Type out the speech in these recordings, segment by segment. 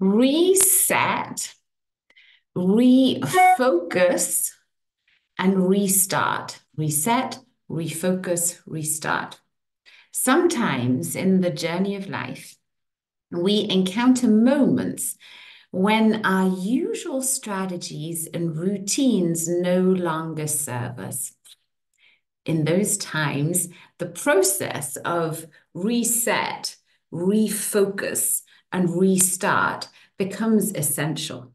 reset, refocus, and restart. Reset, refocus, restart. Sometimes in the journey of life, we encounter moments when our usual strategies and routines no longer serve us. In those times, the process of reset, refocus, and restart becomes essential.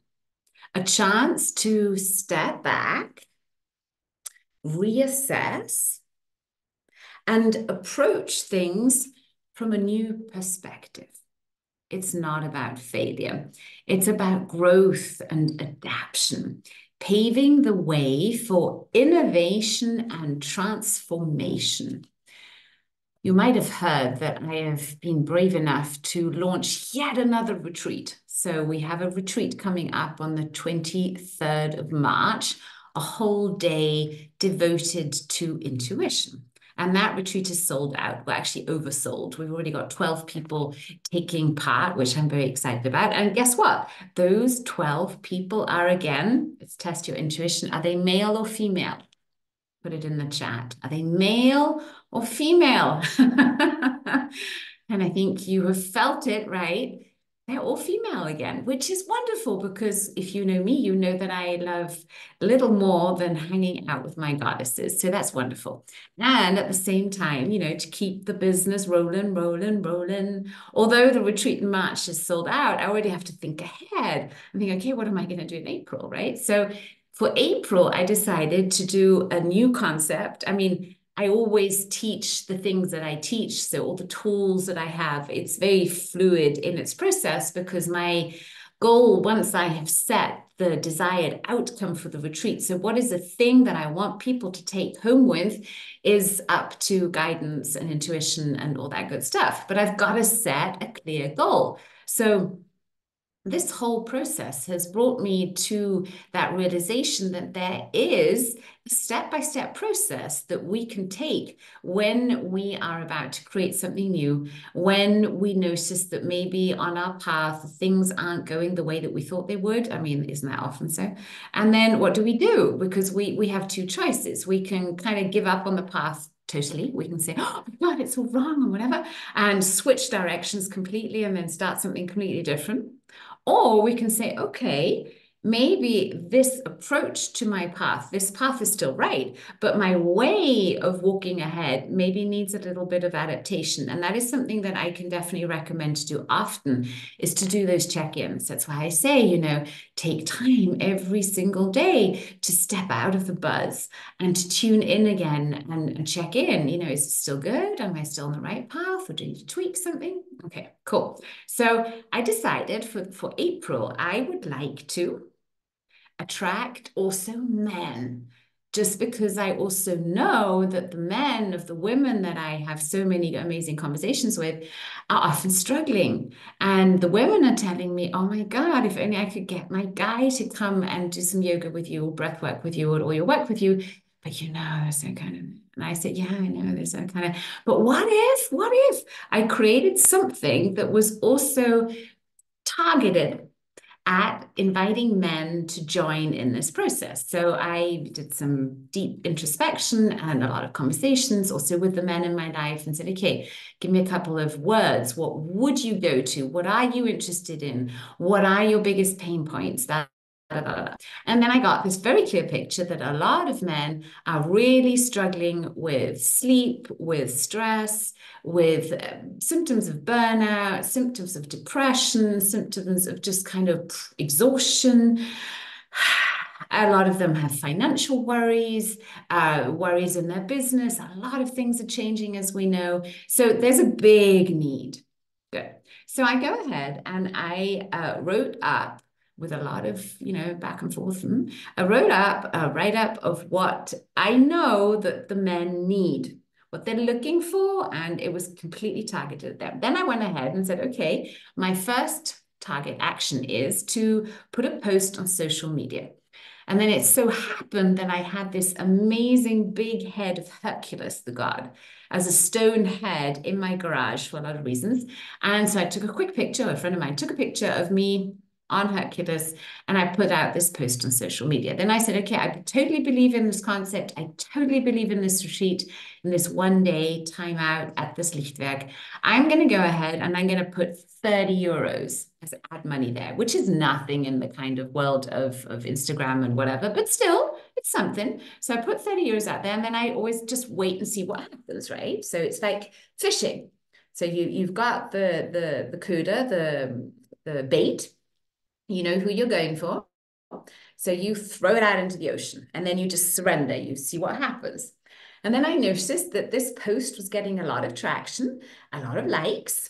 A chance to step back, reassess, and approach things from a new perspective. It's not about failure. It's about growth and adaptation, paving the way for innovation and transformation. You might have heard that I have been brave enough to launch yet another retreat. So we have a retreat coming up on the 23rd of March, a whole day devoted to intuition. And that retreat is sold out. We're actually oversold. We've already got 12 people taking part, which I'm very excited about. And guess what? Those 12 people are, again, let's test your intuition. Are they male or female? Put it in the chat. Are they male or female? And I think you have felt it, right? They're all female again, which is wonderful because if you know me, you know that I love little more than hanging out with my goddesses. So that's wonderful. And at the same time, to keep the business rolling, rolling, rolling. Although the retreat in March is sold out, I already have to think ahead. I'm thinking, okay, what am I going to do in April, right? So for April, I decided to do a new concept. I mean, I always teach the things that I teach. So all the tools that I have, it's very fluid in its process because my goal, once I have set the desired outcome for the retreat, so what is the thing that I want people to take home with, is up to guidance and intuition and all that good stuff. But I've got to set a clear goal. So this whole process has brought me to that realization that there is a step-by-step process that we can take when we are about to create something new, when we notice that maybe on our path, things aren't going the way that we thought they would. I mean, isn't that often so? And then what do we do? Because we have two choices. We can kind of give up on the path totally. We can say, oh my God, it's all wrong or whatever, and switch directions completely and then start something completely different. Or we can say, okay, maybe this approach to my path, this path is still right, but my way of walking ahead maybe needs a little bit of adaptation. And that is something that I can definitely recommend to do often, is to do those check-ins. That's why I say, take time every single day to step out of the buzz and to tune in again and check in. Is it still good? Am I still on the right path? Or do you need to tweak something? Okay, cool. So I decided for April, I would like to attract also men, just because I also know that the men of the women that I have so many amazing conversations with are often struggling. And the women are telling me, oh my God, if only I could get my guy to come and do some yoga with you or breath work with you or your work with you. But there's no kind of, and I said, yeah, I know there's no kind of, but what if I created something that was also targeted at inviting men to join in this process. So I did some deep introspection and a lot of conversations also with the men in my life and said, okay, give me a couple of words. What would you go to? What are you interested in? What are your biggest pain points? And then I got this very clear picture that a lot of men are really struggling with sleep, with stress, with symptoms of burnout, symptoms of depression, symptoms of just kind of exhaustion. A lot of them have financial worries, worries in their business. A lot of things are changing, as we know. So there's a big need. Good. So I go ahead and I wrote up with a lot of, back and forth. I wrote up a write-up of what I know that the men need, what they're looking for, and it was completely targeted at them. Then I went ahead and said, okay, my first target action is to put a post on social media. And then it so happened that I had this amazing big head of Hercules, the god. as a stone head in my garage for a lot of reasons. And so I took a quick picture, a friend of mine took a picture of me on Hercules, and I put out this post on social media. Then I said, okay, I totally believe in this concept. I totally believe in this retreat, in this one day time out at this Lichtwerk. I'm going to go ahead and I'm going to put 30 euros as ad money there, which is nothing in the kind of world of Instagram and whatever, but still, it's something. So I put 30 euros out there, and then I always just wait and see what happens, right? So it's like fishing. So you've got the cuda, the bait, you know who you're going for. So you throw it out into the ocean, and then you just surrender. You see what happens. And then I noticed that this post was getting a lot of traction, a lot of likes,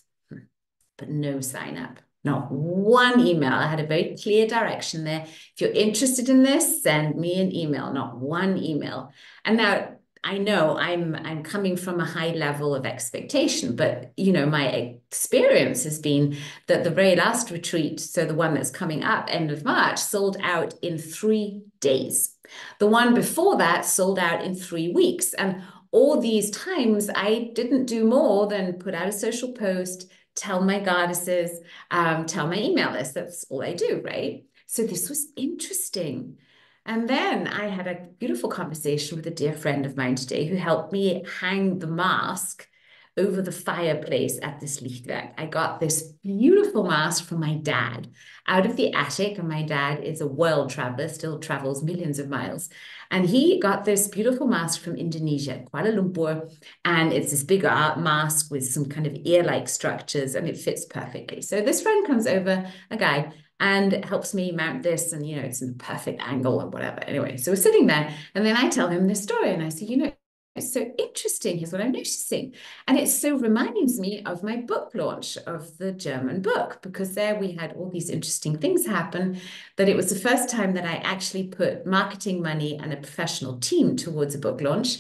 but no sign up. Not one email. I had a very clear direction there. If you're interested in this, send me an email, not one email. And now I know I'm coming from a high level of expectation, but you know, my experience has been that the very last retreat, so the one that's coming up end of March, sold out in 3 days. The one before that sold out in 3 weeks. And all these times I didn't do more than put out a social post, tell my goddesses, tell my email list. That's all I do, right? So this was interesting. And then I had a beautiful conversation with a dear friend of mine today who helped me hang the mask over the fireplace at this Lichtwerk. I got this beautiful mask from my dad out of the attic, and my dad is a world traveler, still travels millions of miles. And he got this beautiful mask from Indonesia, Kuala Lumpur, and it's this big art mask with some kind of ear-like structures, and it fits perfectly. So this friend comes over, a guy, and helps me mount this, and you know, it's in the perfect angle and whatever. Anyway, so we're sitting there, and then I tell him this story, and I say, you know, it's so interesting. Here's what I'm noticing. And it so reminds me of my book launch of the German book, because there we had all these interesting things happen, that it was the first time that I actually put marketing money and a professional team towards a book launch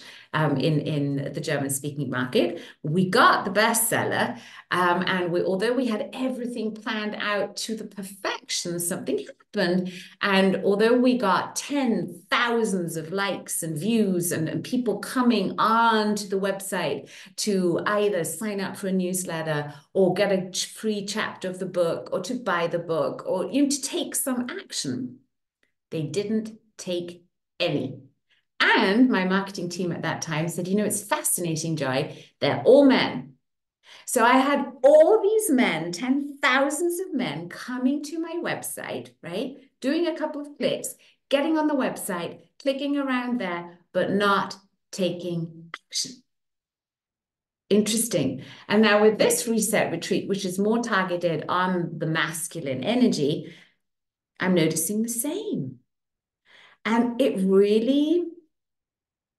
in the German speaking market. We got the bestseller. And although we had everything planned out to the perfection, something happened. And although we got 10,000s of likes and views and people coming onto the website to either sign up for a newsletter or get a free chapter of the book or to buy the book or to take some action, they didn't take any. And my marketing team at that time said, you know, it's fascinating, Joy. They're all men. So I had all these men, 10,000s of men coming to my website, right? Doing a couple of clicks, getting on the website, clicking around there, but not taking action. Interesting. And now with this reset retreat, which is more targeted on the masculine energy, I'm noticing the same. And it really,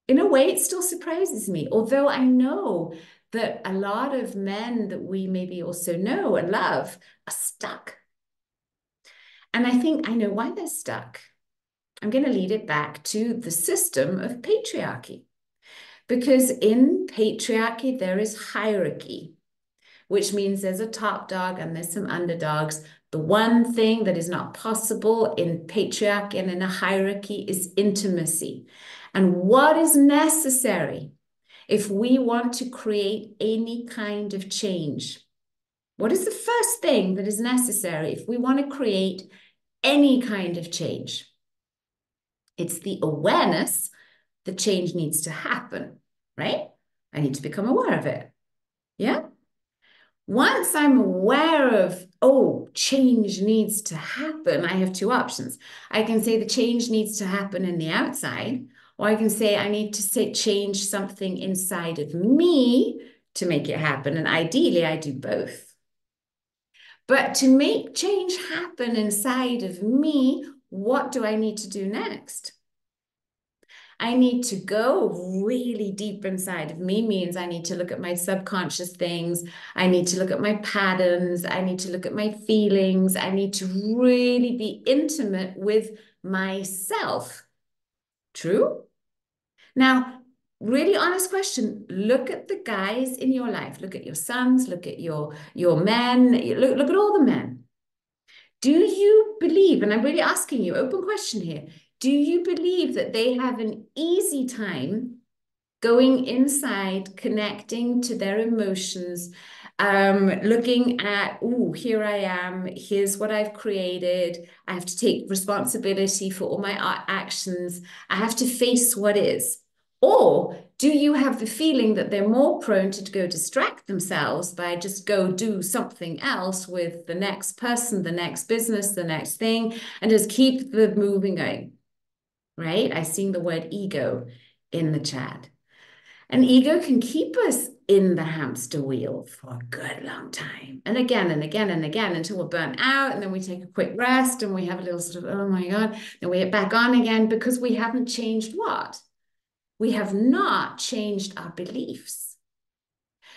in a way, it still surprises me, although I know that a lot of men that we maybe also know and love are stuck. And I think I know why they're stuck. I'm going to lead it back to the system of patriarchy. Because in patriarchy, there is hierarchy, which means there's a top dog and there's some underdogs. The one thing that is not possible in patriarchy and in a hierarchy is intimacy. And what is necessary if we want to create any kind of change? What is the first thing that is necessary if we want to create any kind of change? It's the awareness that change needs to happen, right? I need to become aware of it. Yeah? Once I'm aware of, oh, change needs to happen, I have two options. I can say the change needs to happen in the outside, or I can say I need to change something inside of me to make it happen. And ideally, I do both. But to make change happen inside of me, what do I need to do next? I need to go really deep inside of me, means I need to look at my subconscious things. I need to look at my patterns. I need to look at my feelings. I need to really be intimate with myself. True? Now, really honest question. Look at the guys in your life. Look at your sons. Look at your men. Look at all the men. Do you believe, and I'm really asking you, open question here, do you believe that they have an easy time going inside, connecting to their emotions, looking at, oh, here I am, here's what I've created. I have to take responsibility for all my actions. I have to face what is. Or do you have the feeling that they're more prone to go distract themselves by just go do something else with the next person, the next business, the next thing, and just keep the moving going, right? I've seen the word ego in the chat. And ego can keep us in the hamster wheel for a good long time. And again and again and again until we're burnt out. And then we take a quick rest and we have a little sort of, oh my God, then we get back on again because we haven't changed what? We have not changed our beliefs.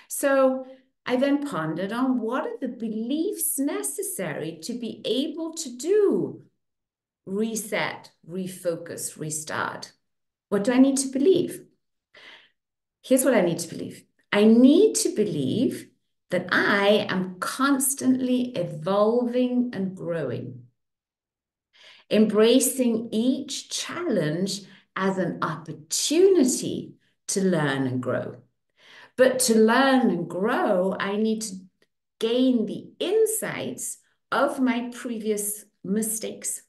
So I then pondered on what are the beliefs necessary to be able to do reset, refocus, restart. What do I need to believe? Here's what I need to believe. I need to believe that I am constantly evolving and growing, embracing each challenge as an opportunity to learn and grow. But to learn and grow, I need to gain the insights of my previous mistakes.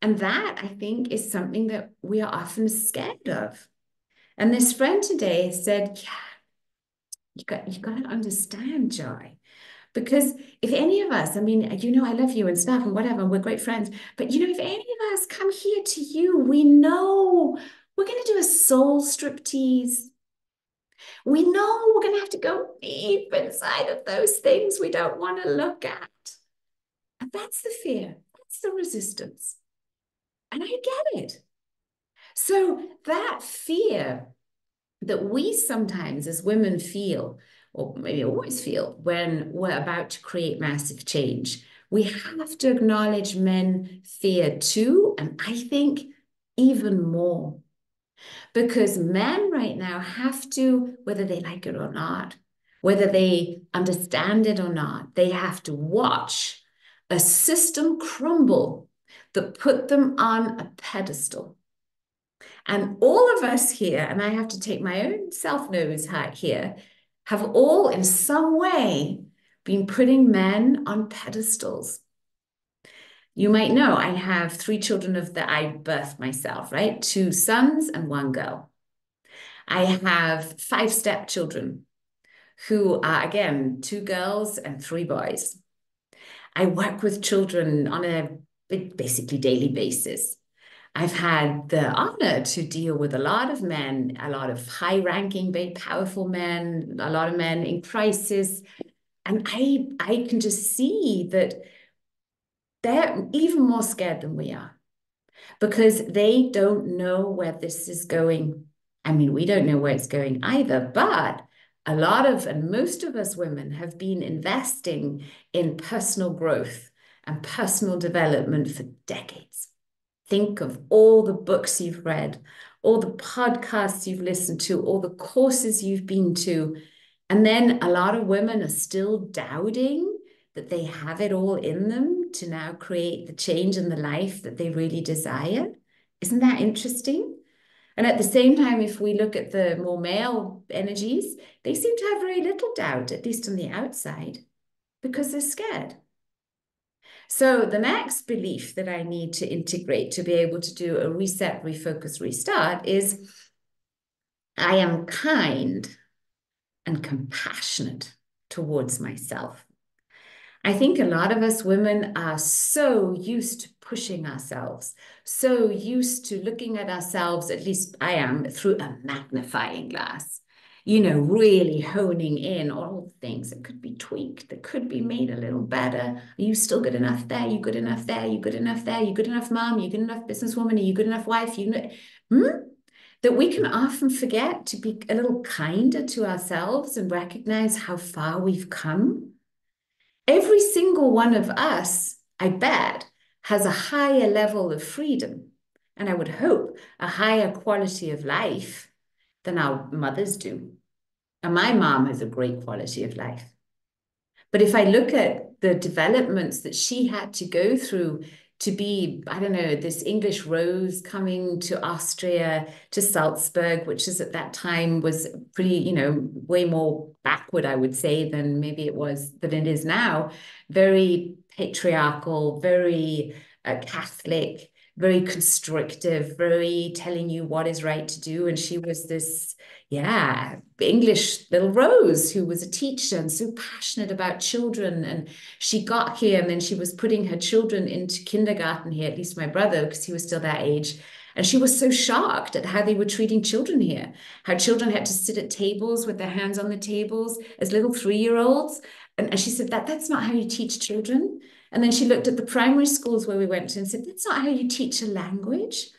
And that, I think, is something that we are often scared of. And this friend today said, yeah, you got to understand, Joy. Because if any of us, I mean, you know, I love you and stuff and whatever, and we're great friends, but you know, if any of us come here to you, we know we're going to do a soul striptease. We know we're going to have to go deep inside of those things we don't want to look at. And that's the fear, that's the resistance. And I get it. So that fear that we sometimes as women feel, or maybe always feel, when we're about to create massive change, we have to acknowledge men fear too, and I think even more. Because men right now have to, whether they like it or not, whether they understand it or not, they have to watch a system crumble that put them on a pedestal. And all of us here, and I have to take my own self-nose hat here, have all in some way been putting men on pedestals. You might know I have 3 children that I birthed myself, right? 2 sons and 1 girl. I have 5 stepchildren who are, again, 2 girls and 3 boys. I work with children on a basically daily basis. I've had the honor to deal with a lot of men, a lot of high-ranking, very powerful men, a lot of men in crisis. And I can just see that they're even more scared than we are because they don't know where this is going. I mean, we don't know where it's going either, but a lot of, and most of us women have been investing in personal growth and personal development for decades. Think of all the books you've read, all the podcasts you've listened to, all the courses you've been to. And then a lot of women are still doubting that they have it all in them to now create the change in the life that they really desire. Isn't that interesting? And at the same time, if we look at the more male energies, they seem to have very little doubt, at least on the outside, because they're scared. So the next belief that I need to integrate to be able to do a reset, refocus, restart is I am kind and compassionate towards myself. I think a lot of us women are so used to pushing ourselves, so used to looking at ourselves, at least I am, through a magnifying glass, you know, really honing in on all things that could be tweaked, that could be made a little better. Are you still good enough there? Are you good enough there? Are you good enough there? Are you good enough mom? Are you good enough businesswoman? Are you good enough wife? That we can often forget to be a little kinder to ourselves and recognize how far we've come. Every single one of us, I bet, has a higher level of freedom, and I would hope a higher quality of life than our mothers do. And my mom has a great quality of life. But if I look at the developments that she had to go through to be, I don't know, this English rose coming to Austria, to Salzburg, which is at that time was pretty, you know, way more backward, I would say, than maybe than it is now. Very patriarchal, very Catholic, very constrictive, very telling you what is right to do. And she was this, yeah, English little Rose who was a teacher and so passionate about children. And she got here and then she was putting her children into kindergarten here, at least my brother, because he was still that age. And she was so shocked at how they were treating children here, how children had to sit at tables with their hands on the tables as little 3-year-olds. And she said, that's not how you teach children. And then she looked at the primary schools where we went to and said, that's not how you teach a language.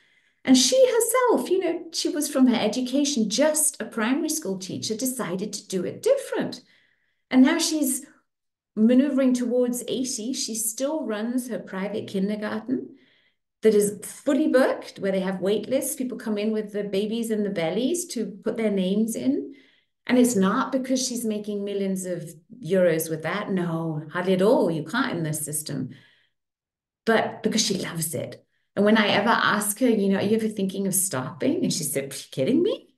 And she herself, you know, she was from her education, just a primary school teacher, decided to do it different. And now she's maneuvering towards 80. She still runs her private kindergarten that is fully booked, where they have wait lists. People come in with the babies in the bellies to put their names in. And it's not because she's making millions of euros with that. No, hardly at all. You can't in this system. But because she loves it. And when I ever ask her, you know, are you ever thinking of stopping? And she said, are you kidding me?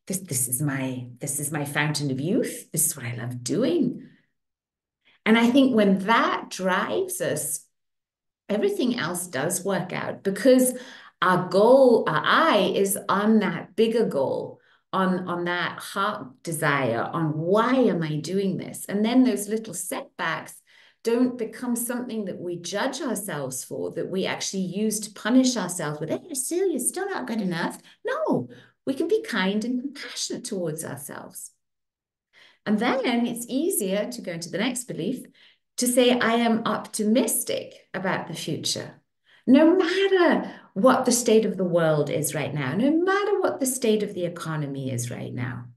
This is my fountain of youth. This is what I love doing. And I think when that drives us, everything else does work out, because our goal, our eye is on that bigger goal, on that heart desire, on why am I doing this? And then those little setbacks don't become something that we judge ourselves for, that we actually use to punish ourselves with, hey, still, you're still not good enough. No, we can be kind and compassionate towards ourselves. And then it's easier to go into the next belief, to say, I am optimistic about the future. No matter what the state of the world is right now, no matter what the state of the economy is right now,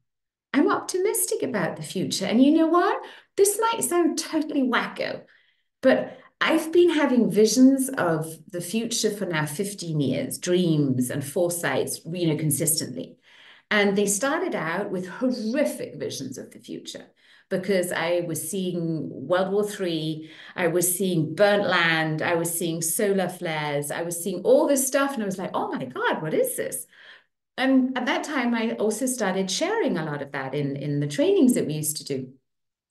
I'm optimistic about the future. And you know what? This might sound totally wacko, but I've been having visions of the future for now 15 years, dreams and foresights, you know, consistently. And they started out with horrific visions of the future, because I was seeing World War III, I was seeing burnt land, I was seeing solar flares, I was seeing all this stuff. And I was like, oh my God, what is this? And at that time, I also started sharing a lot of that in the trainings that we used to do.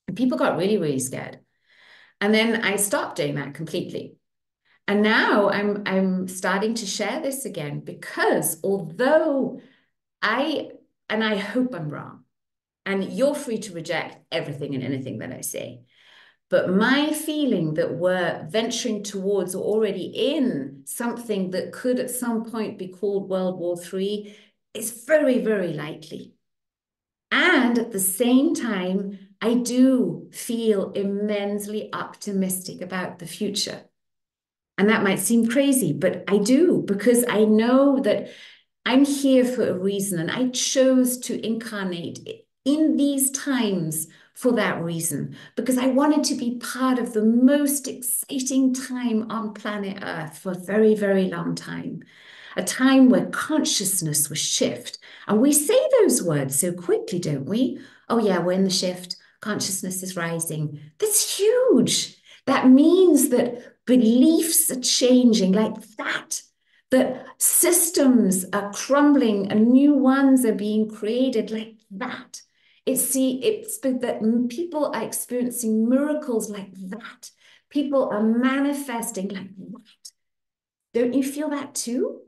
And people got really, really scared. And then I stopped doing that completely. And now I'm starting to share this again, because although I hope I'm wrong, and you're free to reject everything and anything that I say, but my feeling that we're venturing towards, or already in, something that could at some point be called World War III is very, very likely. And at the same time, I do feel immensely optimistic about the future. And that might seem crazy, but I do, because I know that I'm here for a reason, and I chose to incarnate in these times for that reason, because I wanted to be part of the most exciting time on planet Earth for a very, very long time. A time where consciousness was shift. And we say those words so quickly, don't we? Oh yeah, we're in the shift. Consciousness is rising. That's huge. That means that beliefs are changing like that, that systems are crumbling and new ones are being created like that. It's that people are experiencing miracles like that. People are manifesting like that. Don't you feel that too?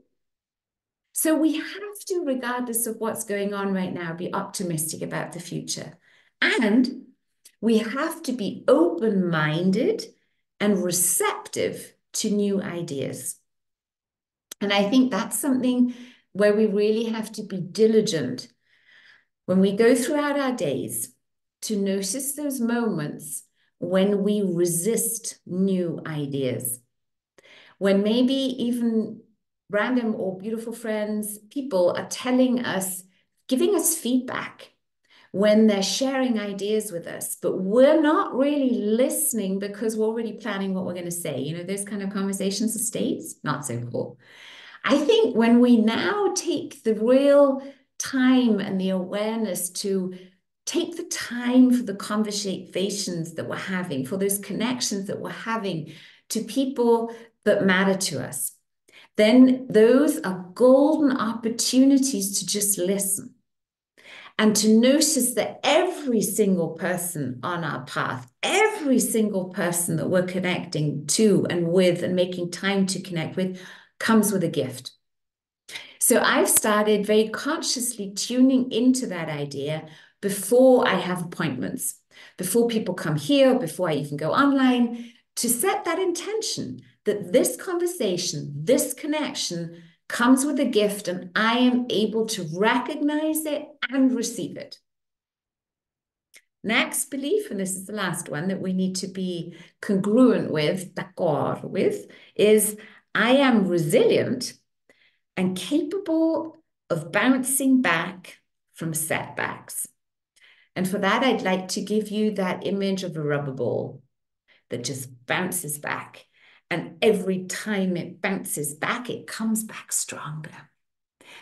So we have to, regardless of what's going on right now, be optimistic about the future. And we have to be open-minded and receptive to new ideas. And I think that's something where we really have to be diligent when we go throughout our days, to notice those moments when we resist new ideas, when maybe even random or beautiful friends, people are telling us, giving us feedback, when they're sharing ideas with us, but we're not really listening because we're already planning what we're going to say. You know, those kind of conversations, the states, not so cool. I think when we now take the real time and the awareness to take the time for the conversations that we're having, for those connections that we're having to people that matter to us, then those are golden opportunities to just listen and to notice that every single person on our path, every single person that we're connecting to and with and making time to connect with comes with a gift. So I've started very consciously tuning into that idea before I have appointments, before people come here, before I even go online, to set that intention that this conversation, this connection comes with a gift, and I am able to recognize it and receive it. Next belief, and this is the last one that we need to be congruent with, d'accord with, is I am resilient and capable of bouncing back from setbacks. And for that, I'd like to give you that image of a rubber ball that just bounces back. And every time it bounces back, it comes back stronger.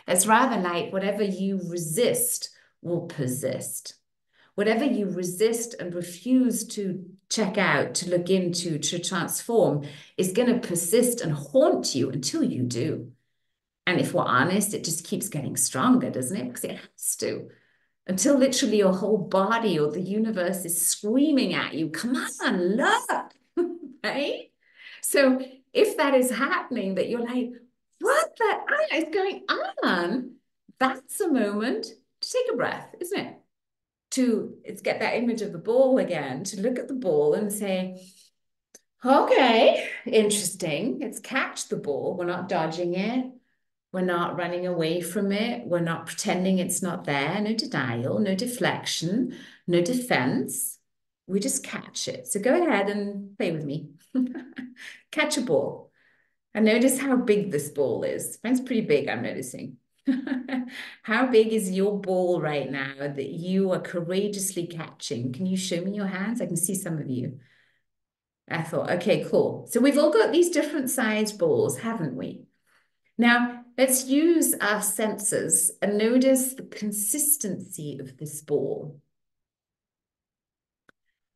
That's rather like whatever you resist will persist. Whatever you resist and refuse to check out, to look into, to transform, is going to persist and haunt you until you do. And if we're honest, it just keeps getting stronger, doesn't it? Because it has to. Until literally your whole body or the universe is screaming at you, come on, look, right? So if that is happening, that you're like, what the is going on? That's a moment to take a breath, isn't it? It's get that image of the ball again, to look at the ball and say, okay, interesting. Let's catch the ball. We're not dodging it. We're not running away from it. We're not pretending it's not there. No denial, no deflection, no defense. We just catch it. So go ahead and play with me. Catch a ball. And notice how big this ball is. Mine's pretty big, I'm noticing. How big is your ball right now that you are courageously catching? Can you show me your hands? I can see some of you. I thought, okay, cool. So we've all got these different sized balls, haven't we? Now, let's use our senses and notice the consistency of this ball.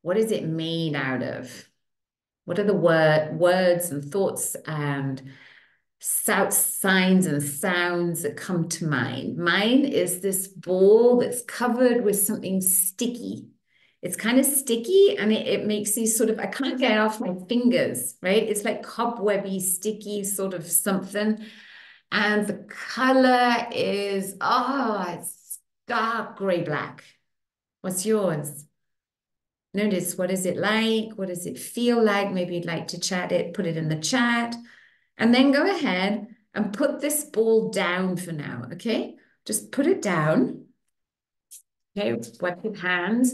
What is it made out of? What are the words and thoughts and signs and sounds that come to mind? Mine is this ball that's covered with something sticky. It's kind of sticky and it makes these sort of, I can't get it off my fingers, right? It's like cobwebby, sticky sort of something. And the color is, it's dark gray-black. What's yours? Notice, what is it like? What does it feel like? Maybe you'd like to chat it, put it in the chat. And then go ahead and put this ball down for now, okay? Just put it down. Okay, wipe your hands.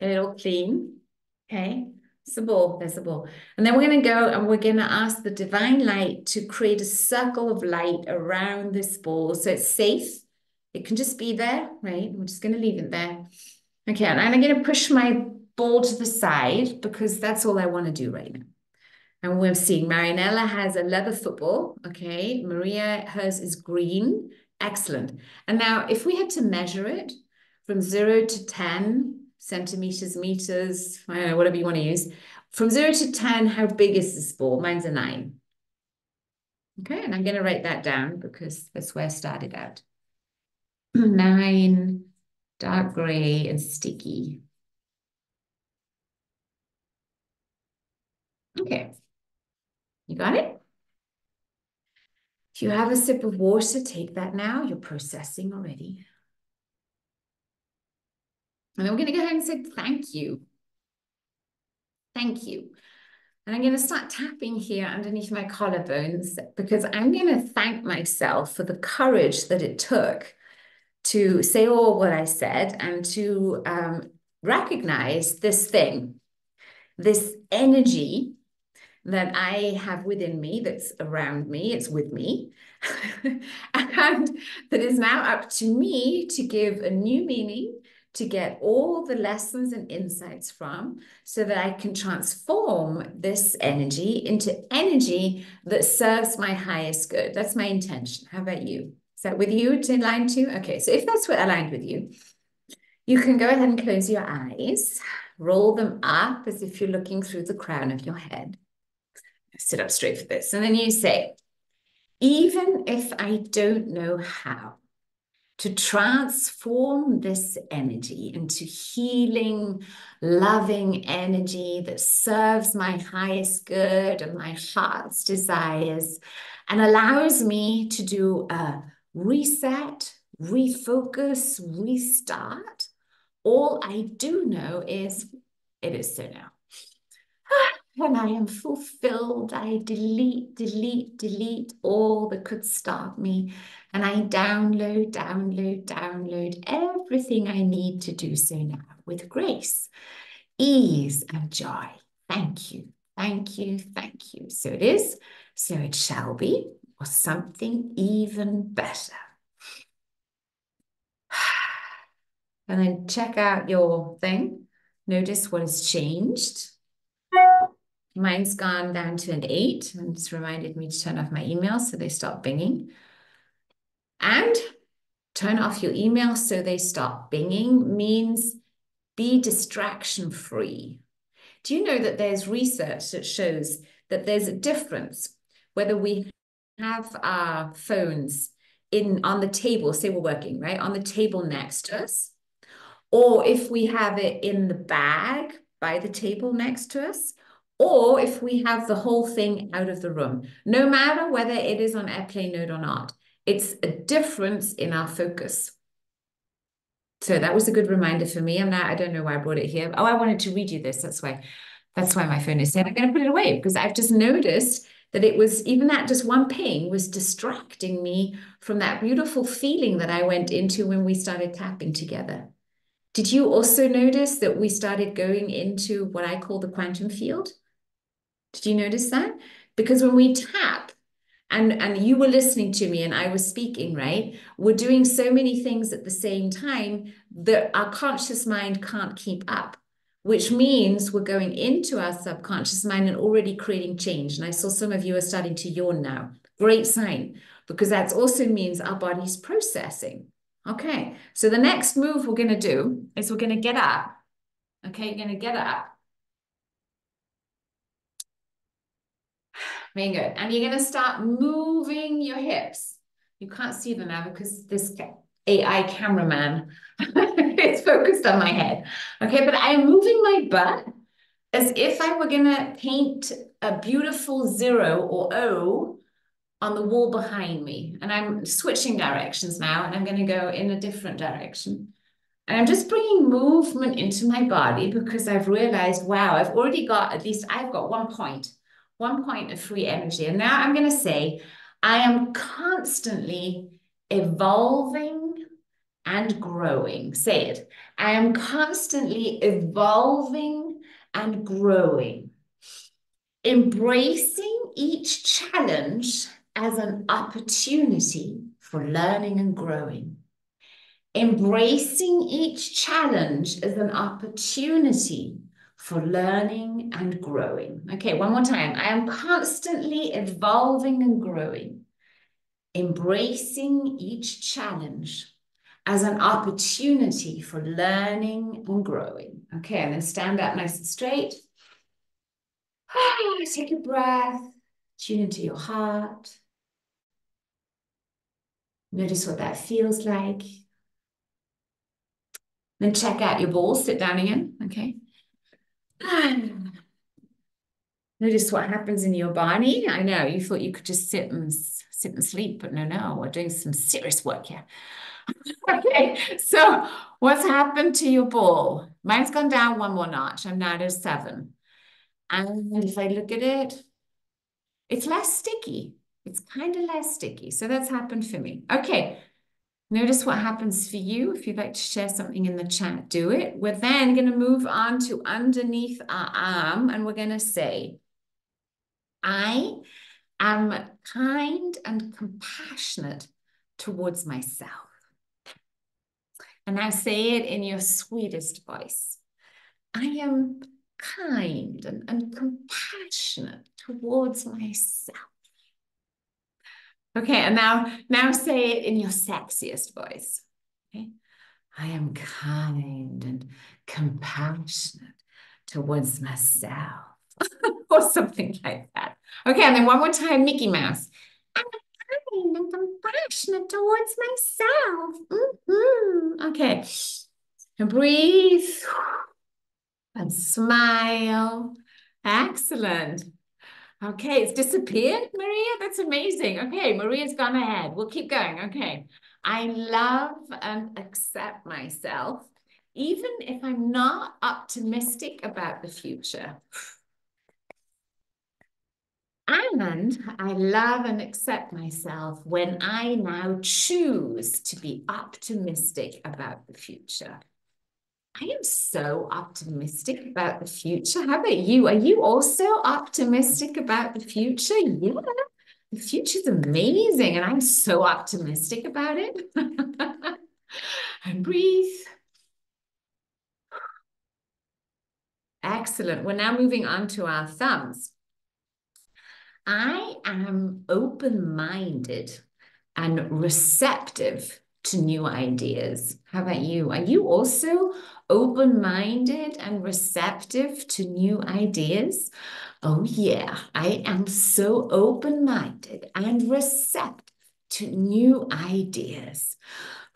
Get it all clean. Okay, it's the ball, there's the ball. And then we're going to go and we're going to ask the divine light to create a circle of light around this ball so it's safe. It can just be there, right? We're just going to leave it there. Okay, and I'm going to push my ball to the side because that's all I want to do right now. And we're seeing Marinella has a leather football. Okay, Maria, hers is green. Excellent. And now if we had to measure it from 0 to 10 centimeters, meters, I don't know, whatever you want to use. From 0 to 10, how big is this ball? Mine's a 9. Okay, and I'm going to write that down because that's where I started out. 9, dark gray and sticky. Okay, you got it? If you have a sip of water, take that now. You're processing already. And then we're going to go ahead and say thank you. Thank you. And I'm going to start tapping here underneath my collarbones because I'm going to thank myself for the courage that it took to say all what I said and to recognize this thing, this energy that I have within me, that's around me, it's with me, and that is now up to me to give a new meaning, to get all the lessons and insights from, so that I can transform this energy into energy that serves my highest good. That's my intention. How about you? Is that with you to align to? Okay, so if that's what aligned with you, you can go ahead and close your eyes, roll them up as if you're looking through the crown of your head. sit up straight for this. And then you say, even if I don't know how to transform this energy into healing, loving energy that serves my highest good and my heart's desires and allows me to do a reset, refocus, restart. All I do know is it is so now. And I am fulfilled. I delete all that could stop me. And I download everything I need to do so now with grace, ease, and joy. Thank you, thank you, thank you. So it is, so it shall be, or something even better. And then check out your thing. Notice what has changed. Mine's gone down to an 8, and it's reminded me to turn off my emails so they stop binging. And turn off your emails so they stop binging means be distraction free. Do you know that there's research that shows that there's a difference whether we have our phones on the table, say we're working, right, on the table next to us, or if we have it in the bag by the table next to us, or if we have the whole thing out of the room, no matter whether it is on airplane mode or not, it's a difference in our focus. So that was a good reminder for me. I don't know why I brought it here. Oh, I wanted to read you this. That's why my phone is here. I'm going to put it away because I've just noticed that it was, even that just one ping was distracting me from that beautiful feeling that I went into when we started tapping together. Did you also notice that we started going into what I call the quantum field? Did you notice that? Because when we tap, and you were listening to me and I was speaking, right? We're doing so many things at the same time that our conscious mind can't keep up, which means we're going into our subconscious mind and already creating change. And I saw some of you are starting to yawn now. Great sign, because that also means our body's processing. Okay, so the next move we're going to do is we're going to get up. Okay, you're going to get up. Very good. And you're going to start moving your hips. You can't see them now because this AI cameraman is focused on my head. Okay, but I'm moving my butt as if I were going to paint a beautiful 0 or O on the wall behind me. And I'm switching directions now, and I'm going to go in a different direction. And I'm just bringing movement into my body because I've realized, wow, I've already got, at least I've got 1 point of free energy. And now I'm going to say, I am constantly evolving and growing. Say it. I am constantly evolving and growing, embracing each challenge as an opportunity for learning and growing. Embracing each challenge as an opportunity for learning and growing. Okay, one more time. I am constantly evolving and growing, embracing each challenge as an opportunity for learning and growing. Okay, and then stand up nice and straight. Take a breath, tune into your heart. Notice what that feels like. Then check out your balls, sit down again, okay? Notice what happens in your body. I know you thought you could just sit and sleep, but no, we're doing some serious work here. Okay, so what's happened to your ball? Mine's gone down 1 more notch. I'm now at a 7. And if I look at it, it's less sticky. It's kind of less sticky. So that's happened for me. Okay, notice what happens for you. If you'd like to share something in the chat, do it. We're then going to move on to underneath our arm, and we're going to say, I am kind and compassionate towards myself. And now say it in your sweetest voice. I am kind and compassionate towards myself. Okay, and now say it in your sexiest voice. Okay, I am kind and compassionate towards myself, or something like that. Okay, and then one more time, Mickey Mouse. I'm kind and compassionate towards myself. Okay. And breathe and smile. Excellent. Okay, it's disappeared, Maria. That's amazing. Okay, Maria's gone ahead. We'll keep going. Okay. I love and accept myself, even if I'm not optimistic about the future. And I love and accept myself when I now choose to be optimistic about the future. I am so optimistic about the future. How about you? Are you also optimistic about the future? Yeah, the future's amazing, and I'm so optimistic about it. And breathe. Excellent. We're now moving on to our thumbs. I am open-minded and receptive to new ideas. How about you? Are you also open-minded and receptive to new ideas? Oh, yeah, I am so open-minded and receptive to new ideas.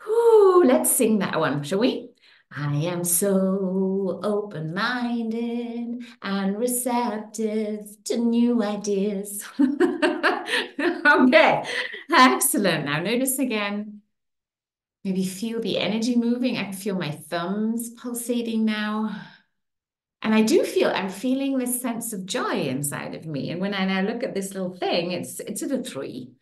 Ooh, let's sing that one, shall we? I am so open-minded and receptive to new ideas. Okay, excellent. Now notice again, maybe feel the energy moving. I can feel my thumbs pulsating now. And I do feel, I'm feeling this sense of joy inside of me. And when I now look at this little thing, it's at a 3.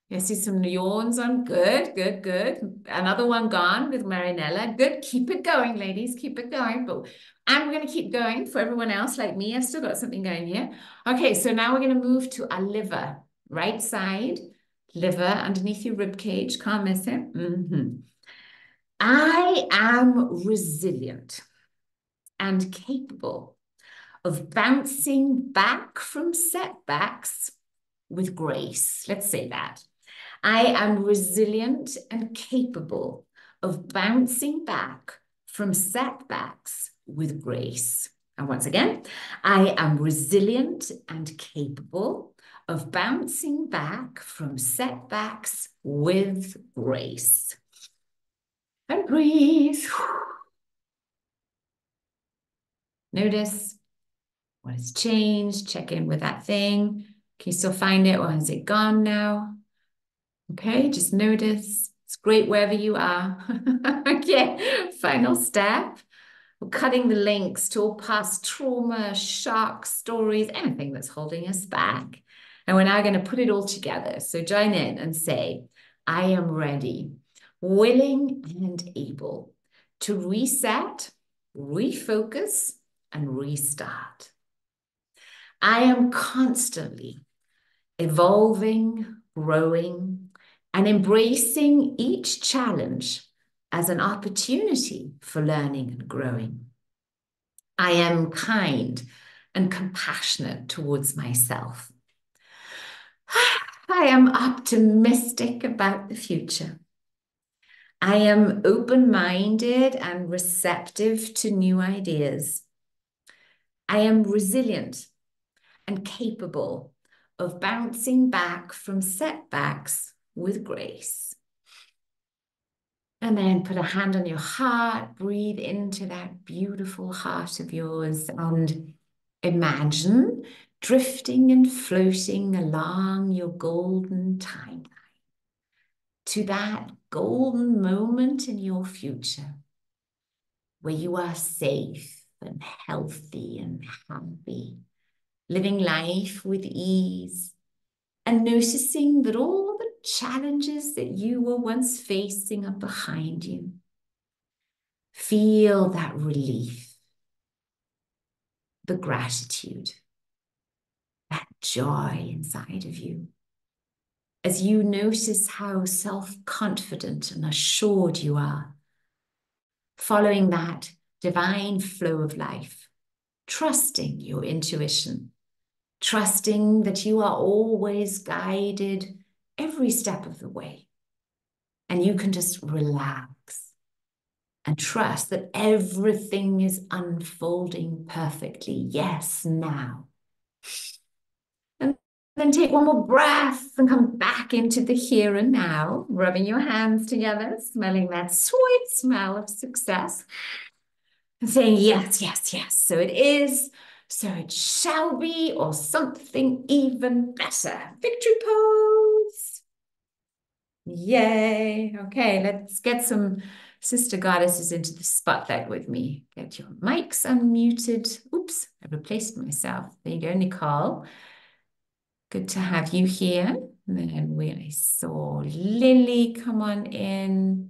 I see some yawns on. Good, good, good. Another one gone with Marinella. Good. Keep it going, ladies. Keep it going. But and we're going to keep going for everyone else like me. I've still got something going here. Okay, so now we're going to move to our liver. Right side, liver underneath your rib cage. Can't miss it. I am resilient and capable of bouncing back from setbacks with grace. Let's say that. I am resilient and capable of bouncing back from setbacks with grace. And once again, I am resilient and capable of bouncing back from setbacks with grace. And breathe. Notice what has changed. Check in with that thing. Can you still find it, or has it gone now? Okay, just notice. It's great wherever you are. Okay, final step. We're cutting the links to all past trauma, shock, stories, anything that's holding us back. And we're now going to put it all together. So join in and say, I am ready, willing and able to reset, refocus, and restart. I am constantly evolving, growing, and embracing each challenge as an opportunity for learning and growing. I am kind and compassionate towards myself. I am optimistic about the future. I am open-minded and receptive to new ideas. I am resilient and capable of bouncing back from setbacks with grace. And then put a hand on your heart, breathe into that beautiful heart of yours, and imagine drifting and floating along your golden timeline to that golden moment in your future where you are safe and healthy and happy, living life with ease, and noticing that all the challenges that you were once facing are behind you. Feel that relief, the gratitude, that joy inside of you. As you notice how self-confident and assured you are, following that divine flow of life, trusting your intuition, trusting that you are always guided every step of the way. And you can just relax and trust that everything is unfolding perfectly. Yes, now. Then take one more breath and come back into the here and now, rubbing your hands together, smelling that sweet smell of success, and saying, yes, yes, yes. So it is, so it shall be, or something even better. Victory pose. Yay. Okay, let's get some sister goddesses into the spotlight with me. Get your mics unmuted. Oops, I replaced myself. There you go, Nicole. Good to have you here. And then I saw Lily come on in.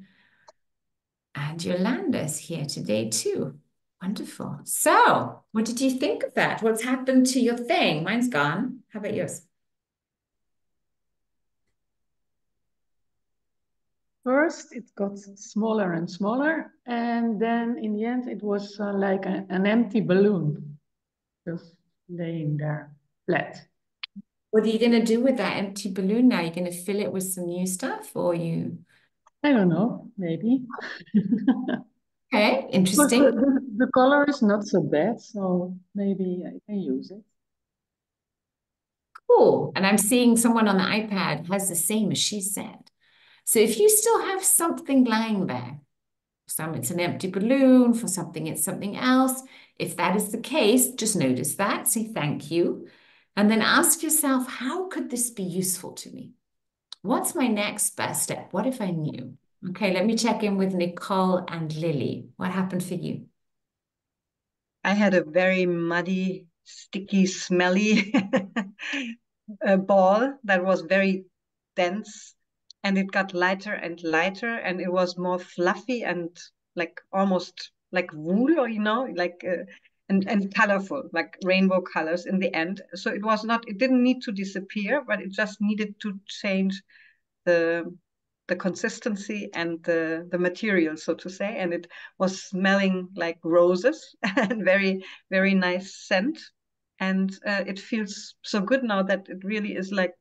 And Yolanda's here today too. Wonderful. So, what did you think of that? What's happened to your thing? Mine's gone. How about yours? First, it got smaller and smaller, and then in the end, it was like an empty balloon just laying there flat. What are you going to do with that empty balloon now? You're going to fill it with some new stuff or you? I don't know, maybe. Okay, But interesting. the color is not so bad, so maybe I can use it. Cool. And I'm seeing someone on the iPad has the same as she said. So if you still have something lying there, for some it's an empty balloon, for something it's something else. If that is the case, just notice that, say thank you, and then ask yourself, how could this be useful to me? What's my next best step? What if I knew? Okay, let me check in with Nicole and Lily. What happened for you? I had a very muddy, sticky, smelly ball that was very dense, and it got lighter and lighter, and it was more fluffy and like almost like wool, or like and colorful, like rainbow colors in the end. So it was not, it didn't need to disappear, but it just needed to change the consistency and the material, so to say. And it was smelling like roses and very, very nice scent. And it feels so good now that it really is like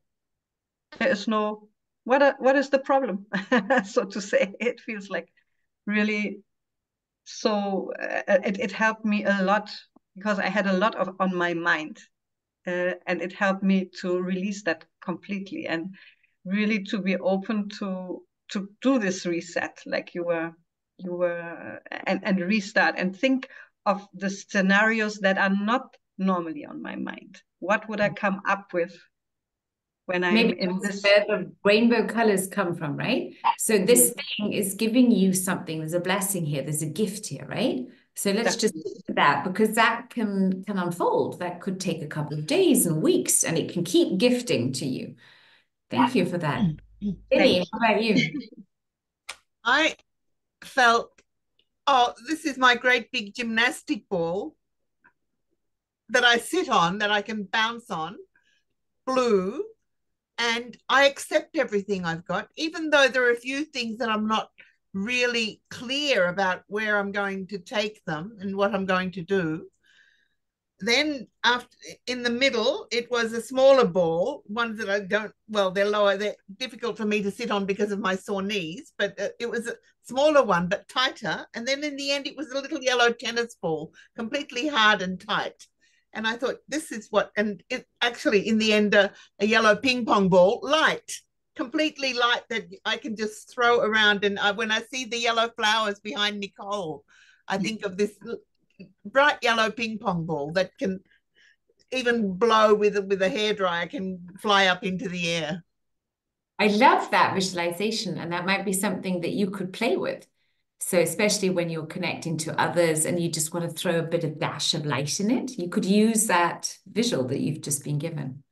there is no what is the problem, so to say. It feels like really so. It helped me a lot because I had a lot of on my mind, and it helped me to release that completely and really to be open to do this reset, like you were and restart and think of the scenarios that are not normally on my mind. What would I come up with when I'm Maybe in that's this? where the rainbow colors come from, right? So this thing is giving you something. There's a blessing here. There's a gift here, right? So let's just Definitely. look at that because that can unfold. That could take a couple of days and weeks, and it can keep gifting to you. Thank you for that. Thank Lily, how about you? I felt, oh, this is my great big gymnastic ball that I sit on, that I can bounce on, blue, and I accept everything I've got, even though there are a few things that I'm not really clear about where I'm going to take them and what I'm going to do. Then after, in the middle, it was a smaller ball, ones that I don't, well, they're lower, they're difficult for me to sit on because of my sore knees, but it was a smaller one but tighter. And then in the end it was a little yellow tennis ball, completely hard and tight. And I thought, this is what, and it actually in the end a yellow ping pong ball, light, completely light, that I can just throw around. And when I see the yellow flowers behind Nicole, I think of this bright yellow ping pong ball that can even blow with a hairdryer, can fly up into the air. I love that visualization, and that might be something that you could play with. So, especially when you're connecting to others and you just want to throw a bit of dash of light in it, you could use that visual that you've just been given.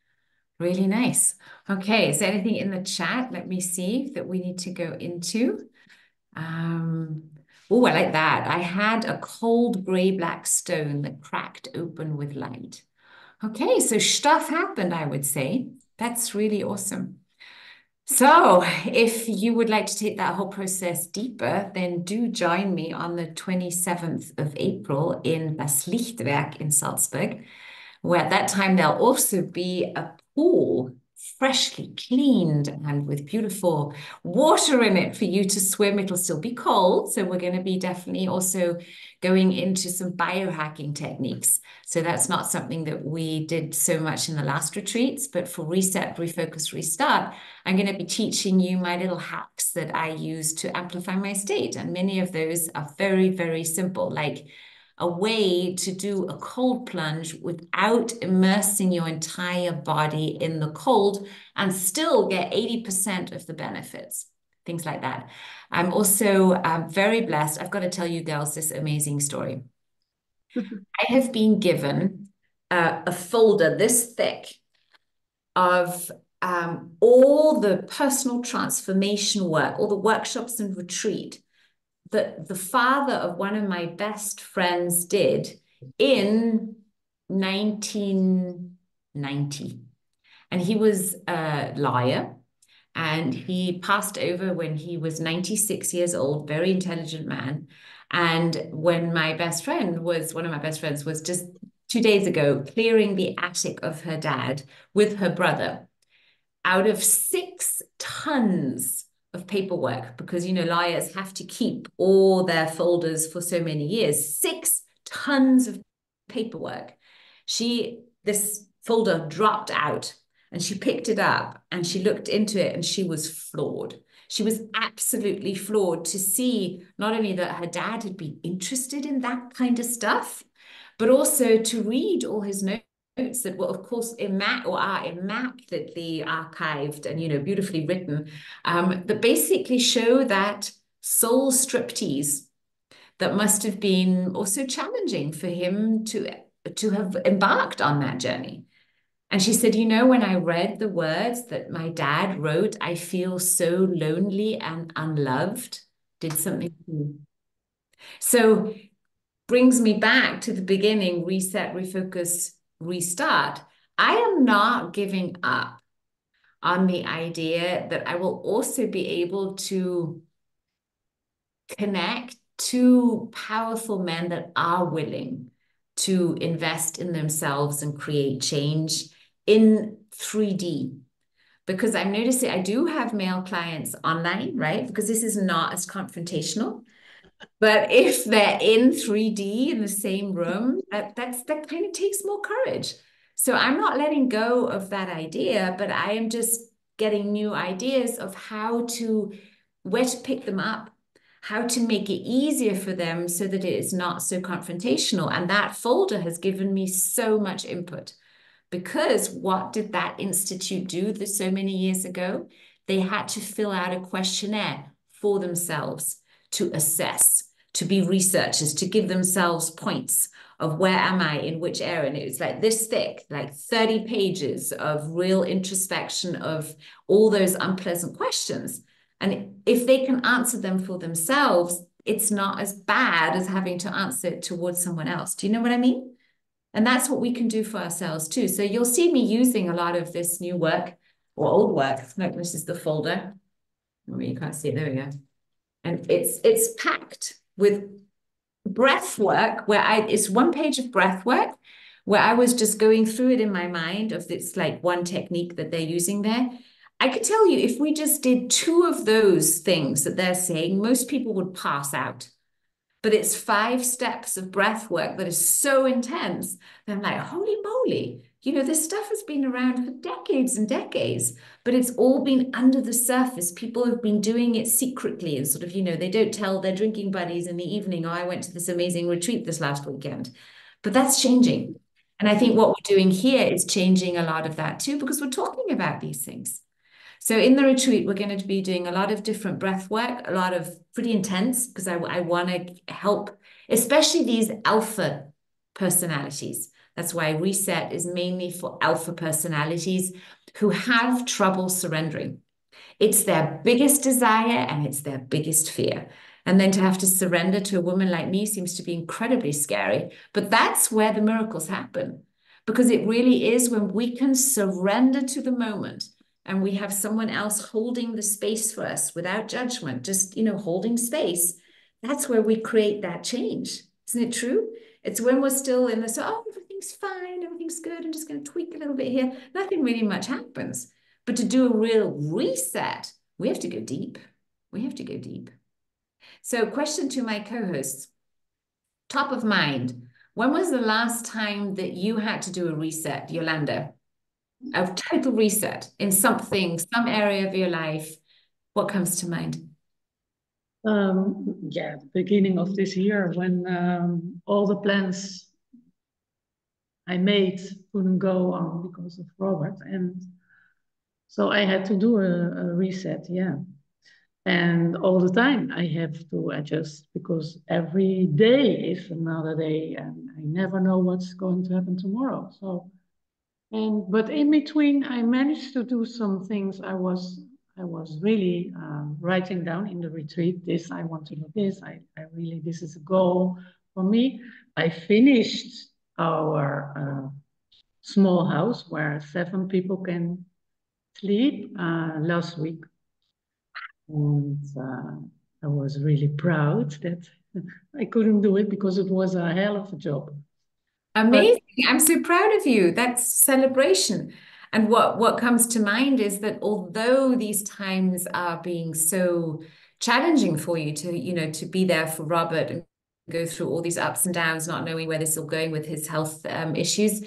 Really nice. Okay, is there anything in the chat? Let me see that we need to go into. Oh, I like that. I had a cold gray black stone that cracked open with light. Okay, so stuff happened, I would say. That's really awesome. So, if you would like to take that whole process deeper, then do join me on the 27th of April in Das Lichtwerk in Salzburg, where at that time there'll also be a pool freshly cleaned and with beautiful water in it for you to swim. It'll still be cold. So we're going to be definitely also going into some biohacking techniques. So that's not something that we did so much in the last retreats, but for Reset, Refocus, Restart, I'm going to be teaching you my little hacks that I use to amplify my state. And many of those are very, very simple, like a way to do a cold plunge without immersing your entire body in the cold and still get 80% of the benefits, things like that. I'm also very blessed. I've got to tell you girls this amazing story. I have been given a folder this thick of all the personal transformation work, all the workshops and retreat that the father of one of my best friends did in 1990. And he was a lawyer, and he passed over when he was 96 years old, very intelligent man. And when one of my best friends was just 2 days ago clearing the attic of her dad with her brother, out of 6 tons of paperwork, because, lawyers have to keep all their folders for so many years, 6 tons of paperwork. This folder dropped out, and she picked it up and she looked into it, and she was floored. She was absolutely floored to see not only that her dad had been interested in that kind of stuff, but also to read all his notes that were, of course, immaculately archived and, beautifully written, that basically show that soul striptease that must have been also challenging for him to have embarked on that journey. And she said, when I read the words that my dad wrote, I feel so lonely and unloved, did something. So brings me back to the beginning, reset, refocus, restart. I am not giving up on the idea that I will also be able to connect to powerful men that are willing to invest in themselves and create change in 3D. Because I'm noticing I do have male clients online, right? Because this is not as confrontational. But if they're in 3D in the same room, that kind of takes more courage. So I'm not letting go of that idea, but I am just getting new ideas of where to pick them up, how to make it easier for them so that it is not so confrontational. And that folder has given me so much input. Because what did that institute do so many years ago? They had to fill out a questionnaire for themselves to assess, to be researchers, to give themselves points of where am I in which area. And it was like this thick, like 30 pages of real introspection of all those unpleasant questions. And if they can answer them for themselves, it's not as bad as having to answer it towards someone else. Do you know what I mean? And that's what we can do for ourselves too. So you'll see me using a lot of this new work or old work. No, this is the folder. Oh, you can't see it. There we go. And it's packed with breath work it's 1 page of breath work where I was just going through it in my mind of this like one technique that they're using there. I could tell you if we just did 2 of those things that they're saying, most people would pass out. But it's 5 steps of breath work that is so intense that I'm like, holy moly, this stuff has been around for decades and decades, but it's all been under the surface. People have been doing it secretly and sort of, they don't tell their drinking buddies in the evening, oh, I went to this amazing retreat this last weekend. But that's changing. And I think what we're doing here is changing a lot of that too, because we're talking about these things. So in the retreat, we're going to be doing a lot of different breath work, a lot of pretty intense, because I want to help, especially these alpha personalities. That's why Reset is mainly for alpha personalities who have trouble surrendering. It's their biggest desire and it's their biggest fear. And then to have to surrender to a woman like me seems to be incredibly scary. But that's where the miracles happen, because it really is when we can surrender to the moment. And we have someone else holding the space for us without judgment, just, holding space. That's where we create that change. Isn't it true? It's when we're still everything's fine, everything's good. I'm just going to tweak a little bit here. Nothing really much happens. But to do a real reset, we have to go deep. We have to go deep. So, question to my co-hosts, top of mind, when was the last time that you had to do a reset, Yolanda? A total reset in something, some area of your life. What comes to mind? Yeah, the beginning of this year when all the plans I made couldn't go on because of Robert. And so I had to do a reset, yeah. And all the time I have to adjust because every day is another day and I never know what's going to happen tomorrow. So, but in between I managed to do some things. I was really writing down in the retreat, this, I want to do this. I really, this is a goal for me. I finished our small house where 7 people can sleep last week. And I was really proud that I couldn't do it because it was a hell of a job. Amazing. I'm so proud of you. That's celebration. And what comes to mind is that although these times are being so challenging for you to be there for Robert and go through all these ups and downs, not knowing where this is all going with his health issues,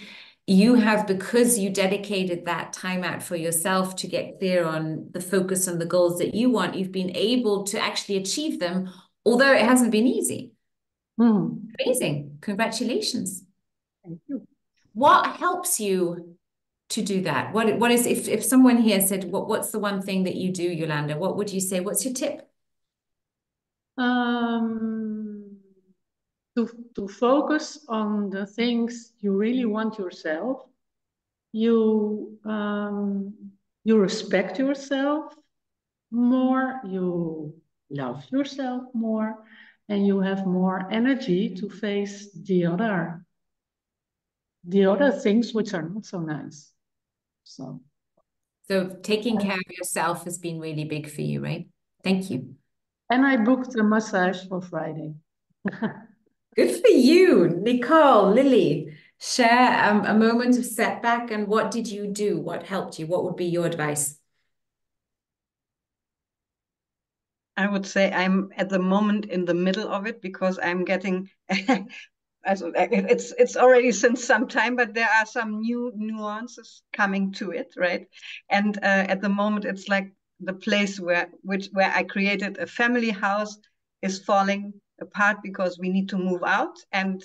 you have, because you dedicated that time out for yourself to get clear on the focus on the goals that you want, you've been able to actually achieve them, although it hasn't been easy. Amazing. Congratulations. Thank you. What helps you to do that? What is, if someone here said, what's the one thing that you do, Yolanda? What would you say? What's your tip? To focus on the things you really want yourself. You respect yourself more, you love yourself more, and you have more energy to face the other things which are not so nice. So Taking care of yourself has been really big for you, right? Thank you. And I booked a massage for Friday. Good for you, Nicole, Lily. Share a moment of setback and what did you do? What helped you? What would be your advice? I would say I'm at the moment in the middle of it because I'm getting it's already since some time, but there are some new nuances coming to it, right? And at the moment, it's like the place where I created a family house is falling apart because we need to move out, and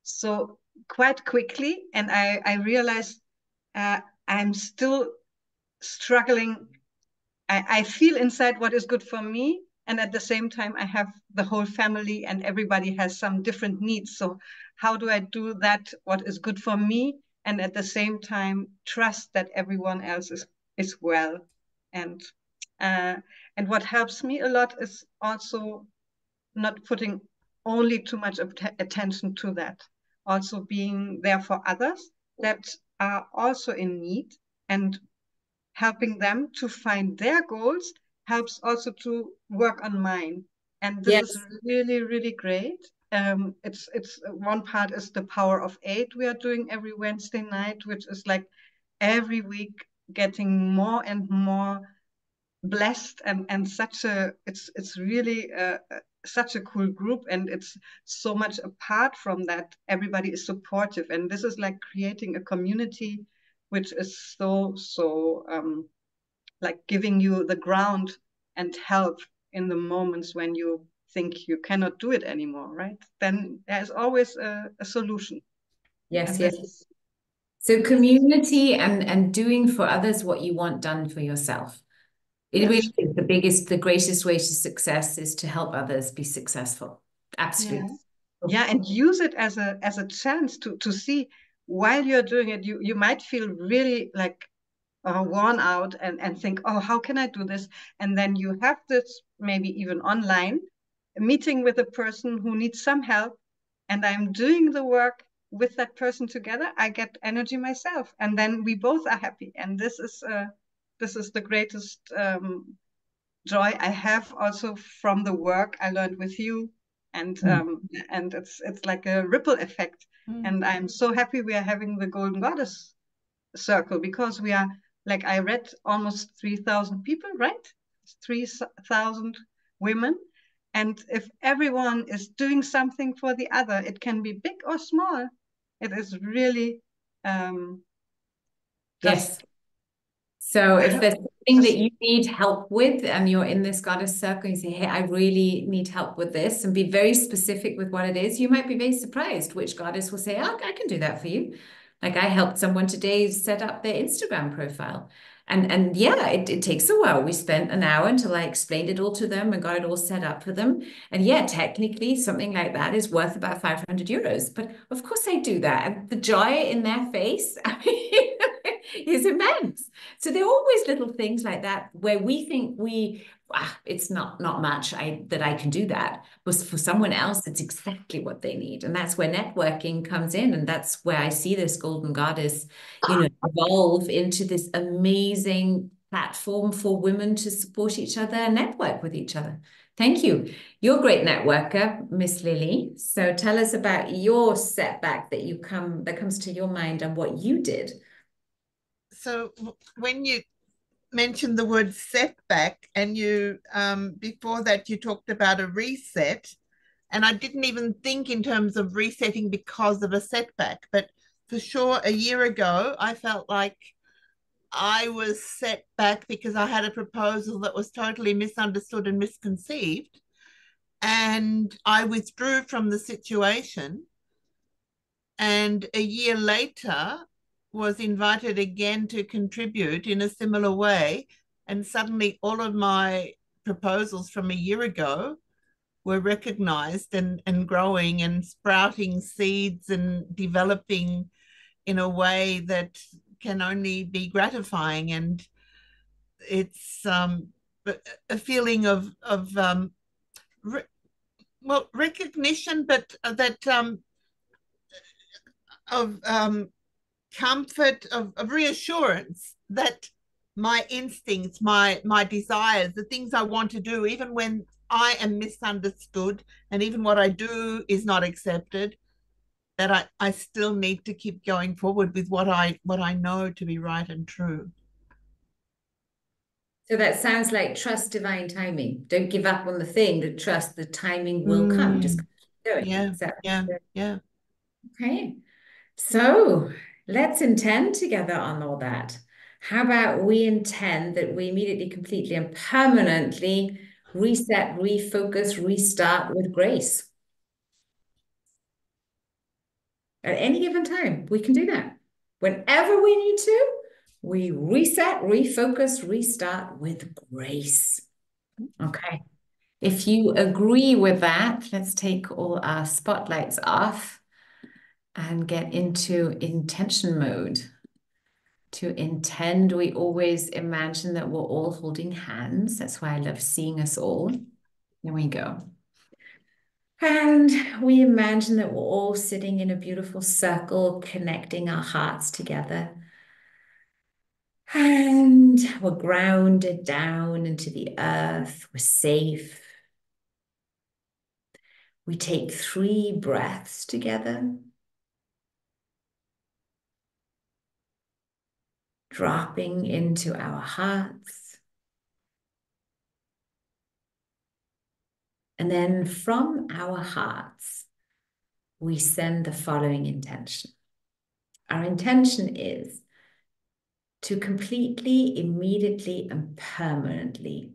so quite quickly, and I realized I'm still struggling. I feel inside what is good for me, and at the same time I have the whole family and everybody has some different needs. So how do I do that, what is good for me, and at the same time trust that everyone else is well? And what helps me a lot is also not putting only too much attention to that, also being there for others that are also in need, and helping them to find their goals helps also to work on mine. And this is really, really great. It's one part is the Power of 8 we are doing every Wednesday night, which is like every week getting more and more blessed, and such a it's really such a cool group, and it's so much apart from that everybody is supportive, and this is like creating a community which is so like giving you the ground and help in the moments when you think you cannot do it anymore, right? Then there's always a solution. Yes, yes. So community and doing for others what you want done for yourself. It really is the greatest way to success is to help others be successful. Absolutely. Yeah, and use it as a chance to see while you're doing it, you might feel really like worn out and think, oh, how can I do this? And then you have this maybe even online meeting with a person who needs some help, and I'm doing the work with that person together. I get energy myself, and then we both are happy. And this is the greatest joy I have also from the work I learned with you, and it's like a ripple effect. And I'm so happy we are having the Golden Goddess Circle because we are like I read almost 3,000 people, right? 3,000 women. And if everyone is doing something for the other, it can be big or small. It is really Yes. just So if there's something that just you need help with and you're in this goddess circle, you say, hey, I really need help with this, and be very specific with what it is, you might be very surprised which goddess will say, oh, I can do that for you. Like I helped someone today set up their Instagram profile. And yeah, it takes a while. We spent an hour until I explained it all to them and got it all set up for them. And yeah, technically something like that is worth about 500 euros. But of course I do that. And the joy in their face, I mean, is immense. So there are always little things like that where we think it's not much that I can do that. But for someone else, it's exactly what they need. And that's where networking comes in. And that's where I see this golden goddess, evolve into this amazing platform for women to support each other and network with each other. Thank you. You're a great networker, Miss Lily. So tell us about your setback that comes to your mind and what you did. So when you mentioned the word setback, and you before that you talked about a reset, and I didn't even think in terms of resetting because of a setback, but for sure a year ago I felt like I was set back because I had a proposal that was totally misunderstood and misconceived, and I withdrew from the situation, and a year later was invited again to contribute in a similar way. And suddenly all of my proposals from a year ago were recognized and growing and sprouting seeds and developing in a way that can only be gratifying. And it's a feeling of recognition, but that of comfort, of reassurance that my instincts, my desires, the things I want to do, even when I am misunderstood and even what I do is not accepted, that I still need to keep going forward with what I know to be right and true. So that sounds like trust divine timing. Don't give up on the thing, but trust the timing will come. Just keep going. Yeah, Is that yeah. okay? So let's intend together on all that. How about we intend that we immediately, completely, and permanently reset, refocus, restart with grace? At any given time, we can do that. Whenever we need to, we reset, refocus, restart with grace. Okay. If you agree with that, let's take all our spotlights off and get into intention mode. To intend, we always imagine that we're all holding hands. That's why I love seeing us all. There we go. And we imagine that we're all sitting in a beautiful circle, connecting our hearts together. And we're grounded down into the earth. We're safe. We take 3 breaths together, dropping into our hearts. And then from our hearts, we send the following intention. Our intention is to completely, immediately, and permanently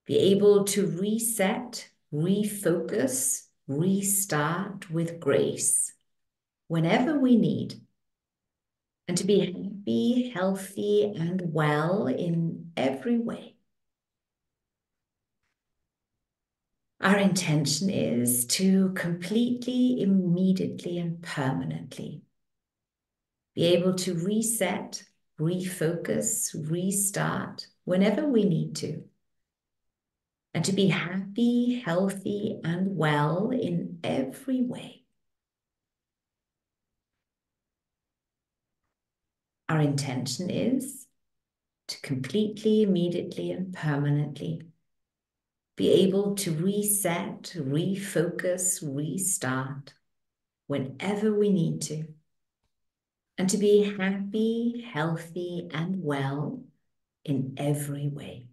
be able to reset, refocus, restart with grace whenever we need, and to be happy, healthy, and well in every way. Our intention is to completely, immediately, and permanently be able to reset, refocus, restart whenever we need to, and to be happy, healthy, and well in every way. Our intention is to completely, immediately, and permanently be able to reset, refocus, restart whenever we need to, and to be happy, healthy, and well in every way.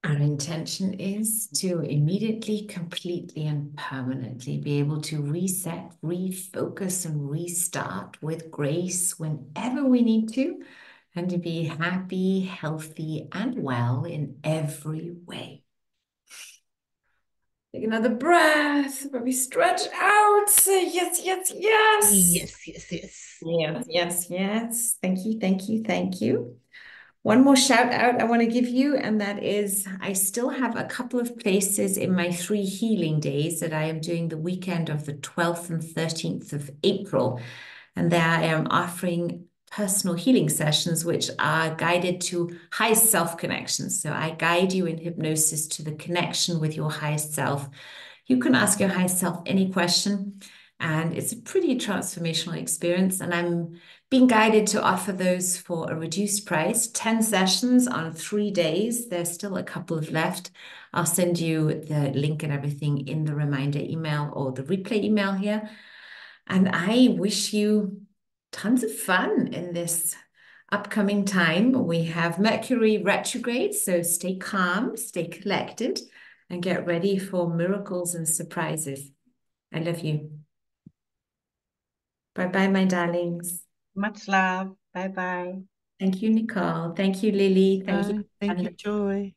Our intention is to immediately, completely, and permanently be able to reset, refocus, and restart with grace whenever we need to, and to be happy, healthy, and well in every way. Take another breath, where we stretch out. Say yes, yes, yes. Yes, yes, yes. Yes, yes, yes. Thank you, thank you, thank you. One more shout out I want to give you, and that is I still have a couple of places in my 3 healing days that I am doing the weekend of the 12th and 13th of April. And there I am offering personal healing sessions, which are guided to high self connections. So I guide you in hypnosis to the connection with your highest self. You can ask your highest self any question, and it's a pretty transformational experience. And I'm being guided to offer those for a reduced price, 10 sessions on 3 days. There's still a couple of left. I'll send you the link and everything in the reminder email or the replay email here. And I wish you tons of fun in this upcoming time. We have Mercury retrograde, so stay calm, stay collected, and get ready for miracles and surprises. I love you. Bye-bye, my darlings. Much love. Bye bye. Thank you, Nicole. Thank you, Lily. Thank you. Thank you, Joy.